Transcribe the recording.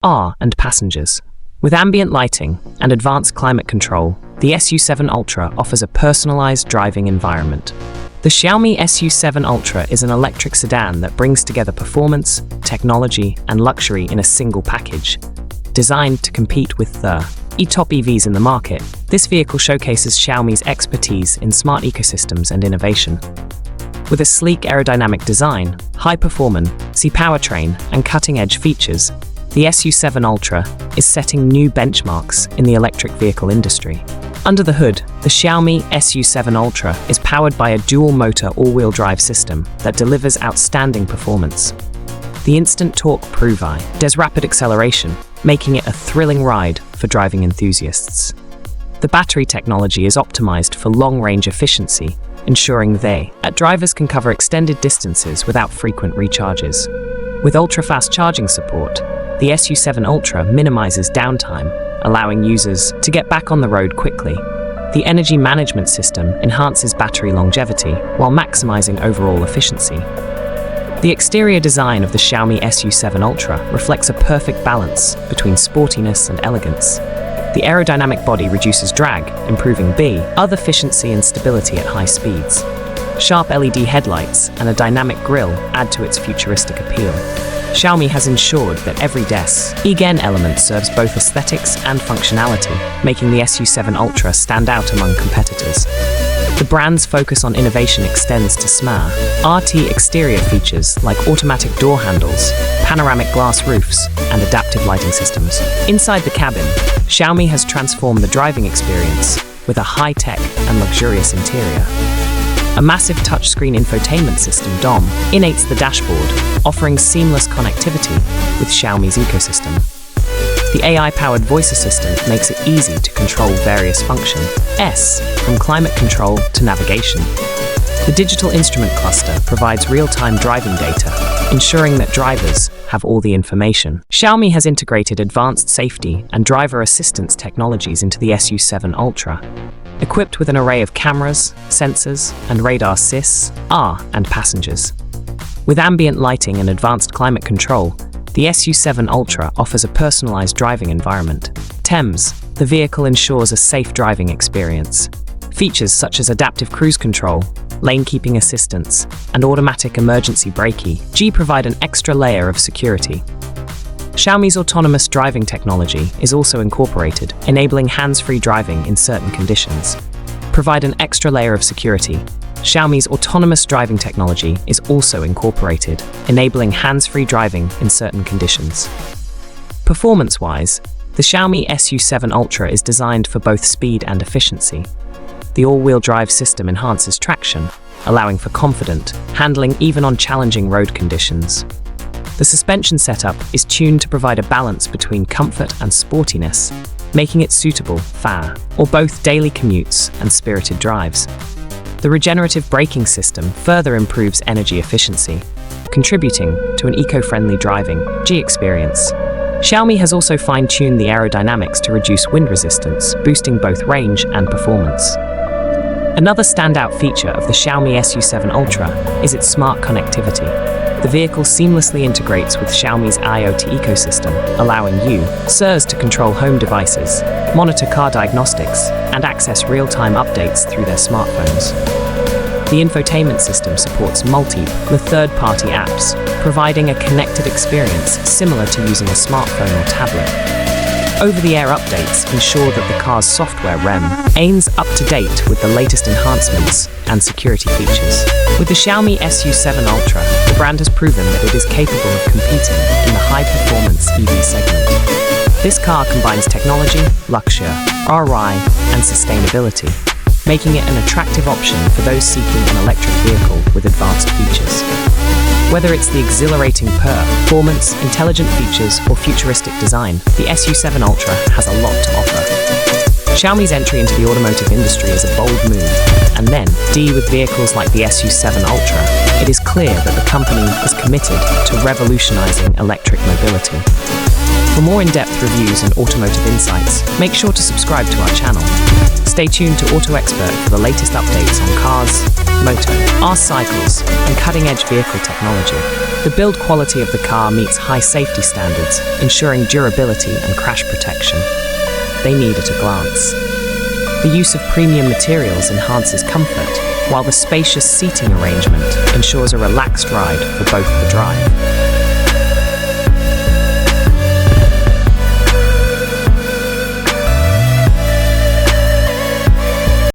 R, and passengers. With ambient lighting and advanced climate control, the SU7 Ultra offers a personalized driving environment. The Xiaomi SU7 Ultra is an electric sedan that brings together performance, technology, and luxury in a single package. Designed to compete with the top EVs in the market, this vehicle showcases Xiaomi's expertise in smart ecosystems and innovation. With a sleek aerodynamic design, high-performance powertrain, and cutting-edge features, the SU7 Ultra is setting new benchmarks in the electric vehicle industry. Under the hood, the Xiaomi SU7 Ultra is powered by a dual-motor all-wheel drive system that delivers outstanding performance. The instant torque provides rapid acceleration, making it a thrilling ride for driving enthusiasts. The battery technology is optimized for long-range efficiency, ensuring drivers can cover extended distances without frequent recharges. With ultra-fast charging support, the SU7 Ultra minimizes downtime, allowing users to get back on the road quickly. The energy management system enhances battery longevity while maximizing overall efficiency. The exterior design of the Xiaomi SU7 Ultra reflects a perfect balance between sportiness and elegance. The aerodynamic body reduces drag, improving efficiency and stability at high speeds. Sharp LED headlights and a dynamic grille add to its futuristic appeal. Xiaomi has ensured that every element serves both aesthetics and functionality, making the SU7 Ultra stand out among competitors. The brand's focus on innovation extends to smart exterior features like automatic door handles, panoramic glass roofs, and adaptive lighting systems. Inside the cabin, Xiaomi has transformed the driving experience with a high-tech and luxurious interior. A massive touchscreen infotainment system (DOM) dominates the dashboard, offering seamless connectivity with Xiaomi's ecosystem. The AI-powered voice assistant makes it easy to control various functions, from climate control to navigation. The digital instrument cluster provides real-time driving data, ensuring that drivers have all the information. Xiaomi has integrated advanced safety and driver assistance technologies into the SU7 Ultra. Equipped with an array of cameras, sensors, and radar assists, and passengers. With ambient lighting and advanced climate control, the SU7 Ultra offers a personalized driving environment. The vehicle ensures a safe driving experience. Features such as adaptive cruise control, lane keeping assistance, and automatic emergency braking provide an extra layer of security. Xiaomi's autonomous driving technology is also incorporated, enabling hands-free driving in certain conditions. Provide an extra layer of security. Xiaomi's autonomous driving technology is also incorporated, enabling hands-free driving in certain conditions. Performance-wise, the Xiaomi SU7 Ultra is designed for both speed and efficiency. The all-wheel drive system enhances traction, allowing for confident handling even on challenging road conditions. The suspension setup is tuned to provide a balance between comfort and sportiness, making it suitable for both daily commutes and spirited drives. The regenerative braking system further improves energy efficiency, contributing to an eco-friendly driving experience. Xiaomi has also fine-tuned the aerodynamics to reduce wind resistance, boosting both range and performance. Another standout feature of the Xiaomi SU7 Ultra is its smart connectivity. The vehicle seamlessly integrates with Xiaomi's IoT ecosystem, allowing users to control home devices, monitor car diagnostics, and access real-time updates through their smartphones. The infotainment system supports multiple third-party apps, providing a connected experience similar to using a smartphone or tablet. Over-the-air updates ensure that the car's software remains up to date with the latest enhancements and security features. With the Xiaomi SU7 Ultra, the brand has proven that it is capable of competing in the high-performance EV segment. This car combines technology, luxury, and sustainability, making it an attractive option for those seeking an electric vehicle with advanced features. Whether it's the exhilarating performance, intelligent features, or futuristic design, the SU7 Ultra has a lot to offer. Xiaomi's entry into the automotive industry is a bold move, and then, with vehicles like the SU7 Ultra, it is clear that the company is committed to revolutionizing electric mobility. For more in-depth reviews and automotive insights, make sure to subscribe to our channel. Stay tuned to Xpert for the latest updates on cars, moto, R-cycles, and cutting-edge vehicle technology. The build quality of the car meets high safety standards, ensuring durability and crash protection. They need at a glance. The use of premium materials enhances comfort, while the spacious seating arrangement ensures a relaxed ride for both the drive